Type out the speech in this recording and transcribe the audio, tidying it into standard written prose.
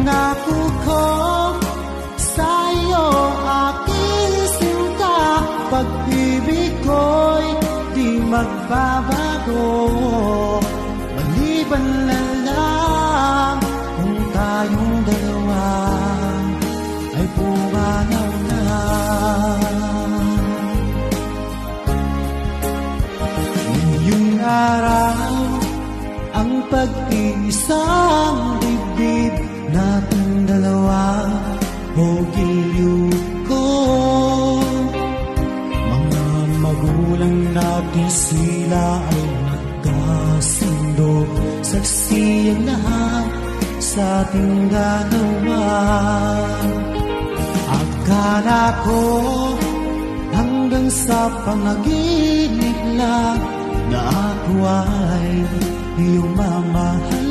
pangako ko sa'yo, aking sinta, pag-ibig ko'y di magbabago, maliban na lang kung tayong dalawa ay pumanaw na. Ngayong araw ang pag-iisang dibdib nating dalawa o giliw ko. Mga magulang natin sila ay nagkasundo, saksi ang lahat sa ating dalawa. Akala ko hanggang sa panaginip lang na ako ay iyong mamahal.